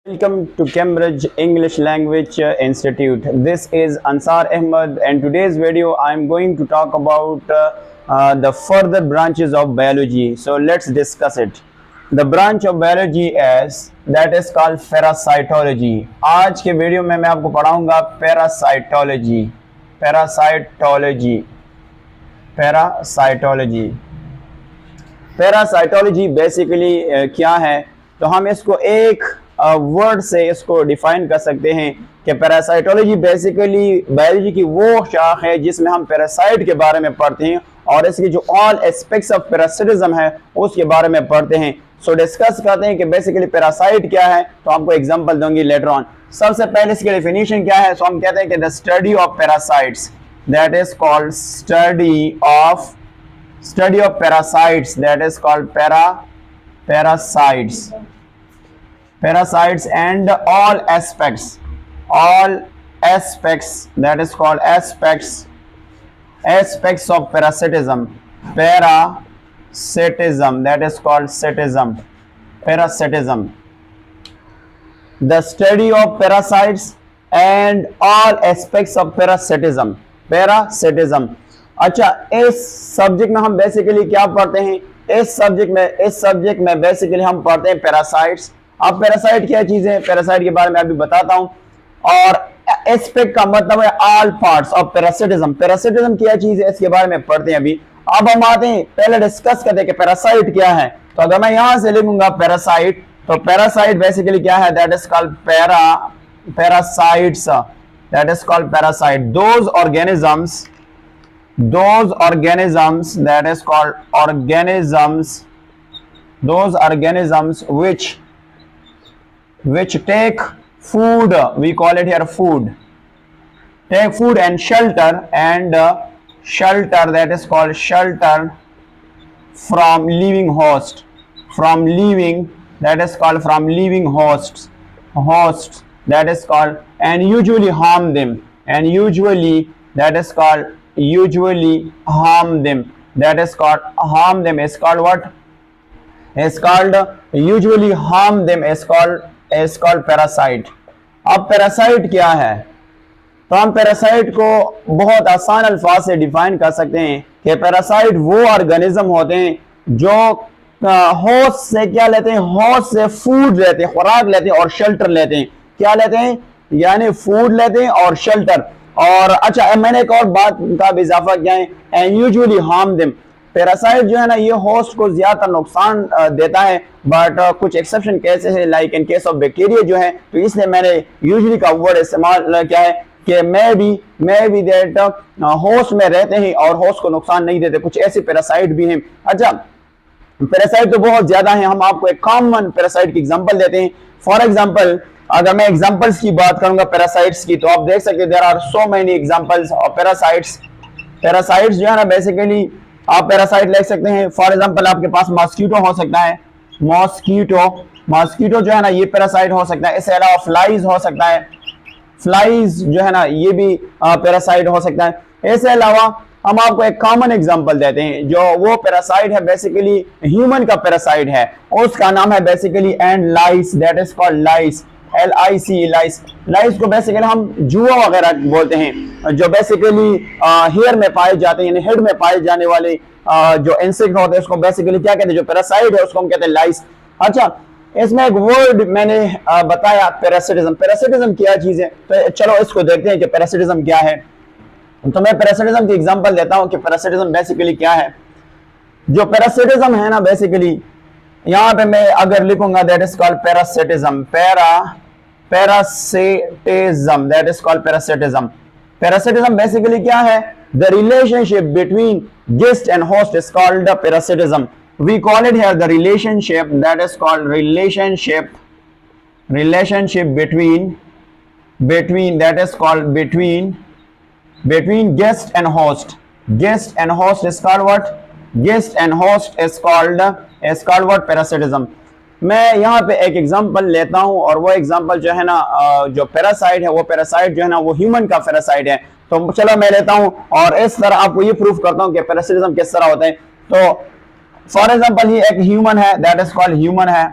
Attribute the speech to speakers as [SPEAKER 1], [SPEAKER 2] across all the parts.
[SPEAKER 1] Welcome to Cambridge English Language Institute. This is Ansar Ahmed, and today's video I'm going to talk about the further branches of biology. So let's discuss it. The branch of biology is called parasitology. आज के video में मैं आपको पढ़ाऊंगा parasitology. Parasitology basically क्या है, तो हम इसको एक वर्ड से इसको डिफाइन कर सकते हैं कि पैरासाइटोलॉजी बेसिकली बायोलॉजी की वो शाख है जिसमें हम पैरासाइट के बारे में पढ़ते हैं और इसकी जो ऑल एस्पेक्ट्स ऑफ पैरासिटिज्म है उसके बारे में पढ़ते हैं। सो डिस्कस करते हैं कि बेसिकली पैरासाइट क्या है, तो आपको एग्जांपल दूंगी लेटर ऑन। सबसे पहले इसकी डेफिनेशन क्या है, सो हम कहते हैं कि the study of parasites, that is called study of parasites, that is called parasites and all aspects, that is called aspects of parasitism, that is called parasitism. The study of parasites and all aspects of parasitism. अच्छा, इस subject में हम basically क्या पढ़ते हैं, इस subject में basically हम पढ़ते हैं पैरासाइट्स। अब पैरासाइट क्या चीज है, पैरासाइट के बारे में अभी बताता हूं। और एस्पेक्ट का मतलब है all parts of parasitism. Parasitism क्या चीज है इसके बारे में पढ़ते हैं अभी। अब हम आते हैं, पहले डिस्कस करते हैं कि पैरासाइट क्या है। तो अगर मैं यहां से लिखूंगा पैरासाइट, तो पैरासाइट बेसिकली क्या है, that is called parasites, that is called parasite. Those organisms that is called those organisms which take food, we call it here food, take food and shelter, that is called shelter from living hosts, that is called that is called, and usually harm them, that is called what is called usually harm them is called parasite. अब parasite क्या है, तो हम parasite को बहुत आसान अल्फाज से डिफाइन कर सकते हैं कि पैरासाइट वो ऑर्गेनिज्म होते हैं जो होस्ट से क्या लेते हैं, होस्ट से फूड लेते हैं, खुराक लेते हैं और शेल्टर लेते हैं। क्या लेते हैं, यानी फूड लेते हैं और शेल्टर। और अच्छा, मैंने एक और बात का भी इजाफा किया है, and usually harm them. Parasite जो है ना, ये होस्ट को ज्यादा नुकसान देता है, बट कुछ एक्सेप्शन केसेस है, like in case of bacteria जो है, तो इसलिए मैंने यूजुअली का वर्ड इस्तेमाल किया है कि मे बी दैट होस्ट में रहते हैं और होस्ट को नुकसान नहीं देते। कुछ ऐसे पैरासाइट भी हैं। अच्छा, पैरासाइट तो बहुत ज्यादा है, हम आपको एक कॉमन पैरासाइट की एग्जांपल देते हैं। फॉर एग्जांपल, अगर मैं एग्जांपल्स की बात करूंगा पैरासाइट्स की, तो आप देख सकते हैं there are so many examples of parasites जो है ना, बेसिकली आप पैरासाइट ले सकते हैं। फॉर एग्जांपल, आपके पास मॉस्किटो हो सकता है, मॉस्किटो जो है ना, ये पैरासाइट हो सकता है। इसके अलावा फ्लाइज हो सकता है, फ्लाइज जो है ना, ये भी पैरासाइट हो सकता है। इसके अलावा हम आपको एक कॉमन एग्जांपल देते हैं, जो वो पैरासाइट है बेसिकली ह्यूमन का पैरासाइट है, उसका नाम है basically and lies, that is called lies, lies को बेसिकली हम जुआ वगैरह बोलते हैं, जो बेसिकली हेयर में पाए जाते हैं, यानी हेड में पाए जाने वाले जो इंसेक्ट होते हैं, उसको बेसिकली क्या कहते हैं, जो पैरासाइट है उसको हम कहते हैं लाइस। अच्छा, इसमें एक वर्ड मैंने बताया पैरासिटिज्म क्या चीज है, तो चलो इसको देखते हैं कि पैरासिटिज्म क्या है। तो मैं पैरासिटिज्म की एग्जांपल देता हूं कि पैरासिटिज्म बेसिकली क्या है। जो पैरासिटिज्म है ना, बेसिकली यहां पे मैं अगर लिखूंगा, that is called parasitism, that is called parasitism basically क्या है, the relationship between guest and host is called parasitism. We call it here the relationship, that is called relationship between that is called between guest and host is called what, what, parasitism। मैं यहाँ पे एक example लेता हूँ, और वो example जो है ना, जो पैरासाइट है, वो पैरासाइट जो है ना, वो ह्यूमन का पैरासाइट है। तो चलो मैं लेता हूँ और इस तरह आपको ये प्रूफ करता हूँ कि पैरासिटिज्म किस तरह होता है। तो फॉर एग्जांपल ये एक ह्यूमन है, दैट इज कॉल्ड ह्यूमन है,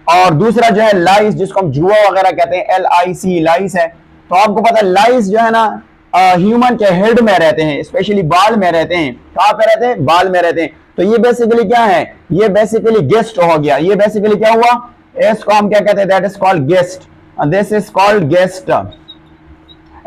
[SPEAKER 1] और दूसरा जो है लाइस, जिसको हम जुआ वगैरह कहते हैं, LIC, लाइस है। तो आपको पता है लाइस जो है ना ह्यूमन के हेड में रहते हैं, स्पेशली बाल में रहते हैं। कहाँ पे रहते हैं? बाल में रहते हैं। तो ये बेसिकली क्या है? ये बेसिकली गेस्ट हो गया। ये बेसिकली क्या हुआ? इसको हम क्या कहते हैं? That is called guest, this is called guest.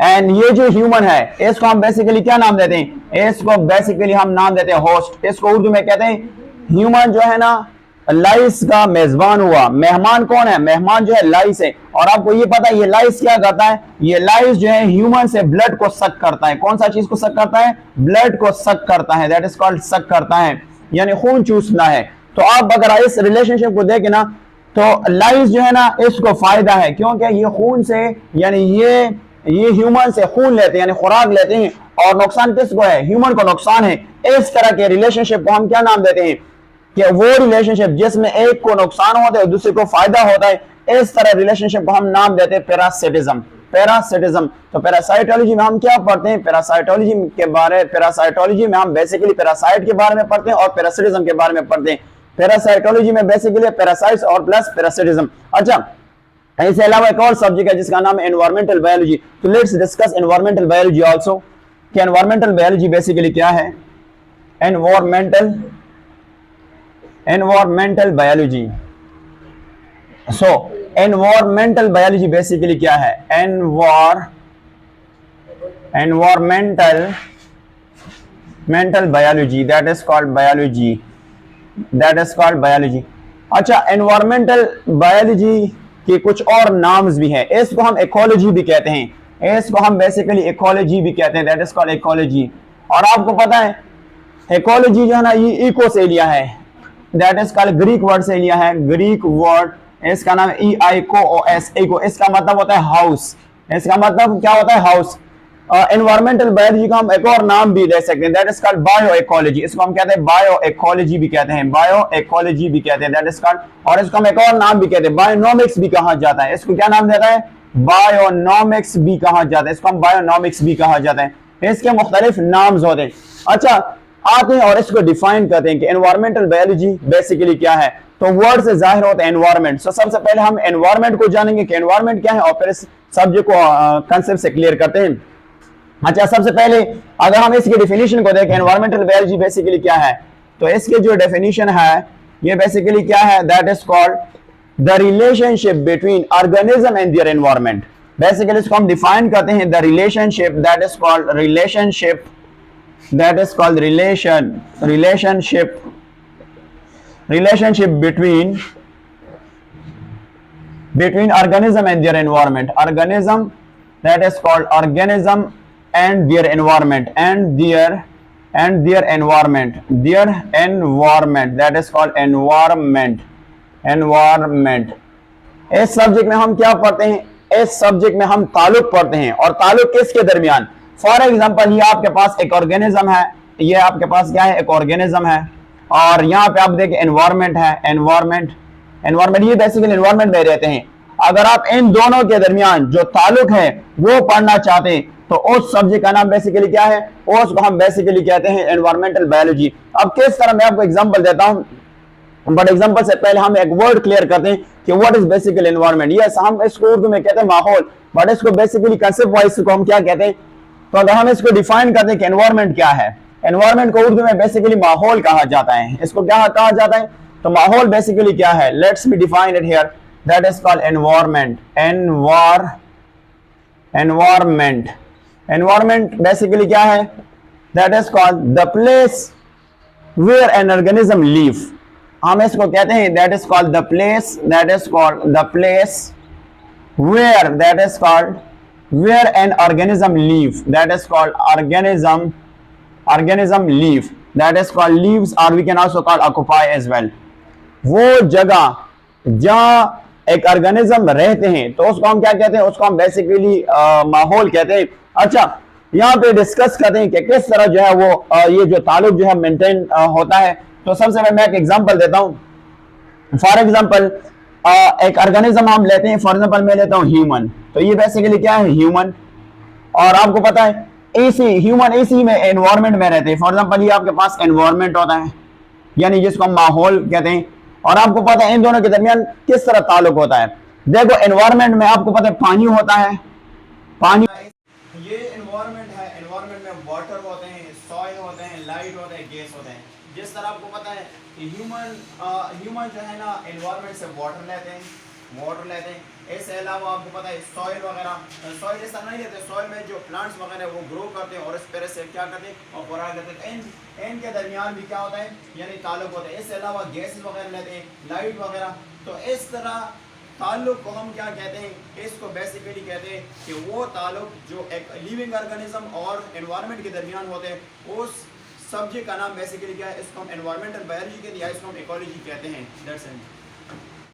[SPEAKER 1] And ये जो ह्यूमन है इसको हम बेसिकली क्या नाम देते हैं? इसको बेसिकली हम नाम देते हैं होस्ट। इसको उर्दू में कहते हैं ह्यूमन जो है ना लाइस का मेजबान हुआ। मेहमान कौन है? मेहमान जो है लाइस है। और आपको ये पता है ये लाइस क्या करता है? ये लाइस जो है ह्यूमन से ब्लड को सक करता है। कौन सा चीज को सक करता है? ब्लड को सक करता है, दैट इज कॉल्ड सक करता है, यानी खून चूसना है। तो आप अगर इस रिलेशनशिप को देखें ना तो लाइस जो है ना इसको फायदा है, क्योंकि ये खून से यानी ये ह्यूमन से खून लेते हैं, यानी खुराक लेते हैं। और नुकसान किसको है? ह्यूमन को नुकसान है। इस तरह के रिलेशनशिप को हम क्या नाम देते हैं? कि वो रिलेशनशिप जिसमें एक को नुकसान होता है और दूसरे को फायदा होता है, इस तरह रिलेशनशिप को हम नाम देते हैं पैरासिटिज्म। पैरासिटिज्म। तो पैरासाइटोलॉजी में हम क्या पढ़ते हैं? पैरासाइटोलॉजी में हम बेसिकली पैरासाइट के बारे में पढ़ते हैं और पैरासिटिज्म के बारे में पढ़ते हैं। पैरासाइटोलॉजी में बेसिकली पैरासाइट्स और प्लस पैरासिटिज्म। अच्छा, इसके अलावा एक और सब्जेक्ट है जिसका नाम है एनवायरमेंटल बायोलॉजी। तो let's discuss environmental biology also. कि एनवायरमेंटल बायोलॉजी बेसिकली क्या है? Environmental biology. सो एनवायरमेंटल बायोलॉजी बेसिकली क्या है? Environmental biology, that is called biology. अच्छा, एनवायरमेंटल बायोलॉजी के कुछ और नाम्स भी हैं। इसको हम इकोलॉजी भी कहते हैं, इसको हम बेसिकली इकोलॉजी भी कहते हैं, दैट इज कॉल्ड इकोलॉजी। और आपको पता है इकोलॉजी जो है ना ये इको से लिया है, that is called Greek word से लिया है, ग्रीक वर्ड। इसका नाम EIKOS, इको। इसका मतलब होता है हाउस। इसका मतलब क्या होता है? हाउस। एनवायरमेंटल बायोलॉजी का हम एक और नाम भी ले सकते हैं, that is called bio ecology. इसको हम कहते हैं बायो इकोलॉजी भी कहते हैं, बायो इकोलॉजी भी कहते हैं, दैट इज कॉल्ड। और इसको हम एक और नाम भी कहते हैं, बायोनॉमिक्स भी कहा जाता है। इसको क्या नाम देता है? बायोनॉमिक्स भी कहा जाता है। इसको हम बायोनॉमिक्स भी कहा जाता है। इसके मुख्तलिफ नाम्स होते हैं। अच्छा, आते हैं और इसको डिफाइन करते हैं कि एनवायरमेंटल बायोलॉजी बेसिकली क्या है। तो वर्ड से जाहिर होता है एनवायरमेंट। सो सबसे पहले हम एनवायरमेंट को जानेंगे कि एनवायरमेंट क्या है और फिर इस सब्जेक्ट को कंसेप्ट से क्लियर करते हैं। अच्छा, सबसे पहले अगर हम इसकी डेफिनेशन को देखें एनवायरमेंटल बायोलॉजी बेसिकली क्या है, तो इसकी जो डेफिनेशन है ये बेसिकली क्या है? That is called the relationship between organism and their environment. Basically इसको हम डिफाइन करते हैं the relationship, that is called relationship, that is called relationship between organism and their environment. Organism, that is called organism and their environment, their environment, that is called environment. इस subject में हम क्या पढ़ते हैं? इस subject में हम ताल्लुक पढ़ते हैं। और ताल्लुक किसके दरमियान? फॉर एग्जांपल ये आपके पास एक ऑर्गेनिज्म है, ये आपके पास क्या है? एक ऑर्गेनिज्म है। और यहाँ पे आप देखें एनवायरमेंट है, एनवायरमेंट ये बेसिकली एनवायरमेंट में रहते हैं। अगर आप इन दोनों के दरमियान जो ताल्लुक है वो पढ़ना चाहते हैं तो उस सब्जेक्ट का नाम बेसिकली क्या है? उसको हम बेसिकली कहते हैं एनवायरमेंटल बायोलॉजी। अब किस तरह मैं आपको एग्जांपल देता हूं, बट एग्जांपल से पहले हम एक वर्ड क्लियर करते हैं कि what is basically environment. Yes, हम इसको उर्दू में कहते हैं माहौल, बट इसको बेसिकली कंसेप्ट वाइज को हम क्या कहते हैं? तो अगर हम इसको डिफाइन करते हैं कि एनवायरमेंट क्या है, एनवायरमेंट को उर्दू में बेसिकली माहौल कहा जाता है। इसको क्या कहा जाता है? तो माहौल बेसिकली क्या है? Let's me define it here, that is called environment. Environment basically क्या है? That is called the place where an organism live. हम इसको कहते हैं that is called the place, that is called the place where, that is called where an organism live, that is called organism live, that is called lives, or we can also call occupy as well। वो जगह जहां एक organism रहते हैं तो उसको हम क्या कहते हैं? उसको हम बेसिकली माहौल कहते हैं। अच्छा, यहाँ पे डिस्कस करते हैं कि किस तरह जो है वो ये जो ताल्लुक जो है मेंटेन होता है। तो सबसे पहले मैं एक एग्जांपल देता हूँ। फॉर एग्जांपल एक ऑर्गेनिज्म हम लेते हैं, फॉर एग्जांपल मैं लेता हूँ ह्यूमन। तो ये बेसिकली क्या है? ह्यूमन। और आपको पता है ह्यूमन एसी में एनवायरमेंट में रहते हैं। फॉर एग्जांपल ये आपके पास एनवायरमेंट होता है, यानी जिसको हम माहौल कहते हैं। और आपको पता है इन दोनों के दरमियान किस तरह ताल्लुक होता है। देखो एनवायरनमेंट में आपको पता है पानी होता है, पानी ये एनवायरनमेंट है, एनवायरनमेंट में वाटर होते हैं, सॉइल होते हैं, लाइट होते हैं, गैस होते हैं। जिस तरह आपको पता है कि ह्यूमन जो है ना एनवायरनमेंट से वाटर लेते हैं। इसके अलावा आपको पता है सॉइल वगैरह, सॉइल ऐसा नहीं लेते, सॉइल में जो प्लांट्स वगैरह वो ग्रो करते हैं और इस तरह से क्या करते हैं और खुराक लेते हैं। इनके दरमियान भी क्या होता है यानी ताल्लुक होता है। इसके अलावा गैसेस वगैरह लेते हैं, लाइट वगैरह। तो इस तरह ताल्लुक को हम क्या कहते हैं, इसको बेसिकली कहते हैं कि वो ताल्लुक जो एक लिविंग ऑर्गेनिज्म और एनवायरनमेंट के दरमियान होते हैं। उस सब्जेक्ट का नाम बेसिकली क्या है, इसको हम एनवायरमेंटल बायोलॉजी कहते हैं या इसको हम इकोलॉजी कहते हैं। That's it.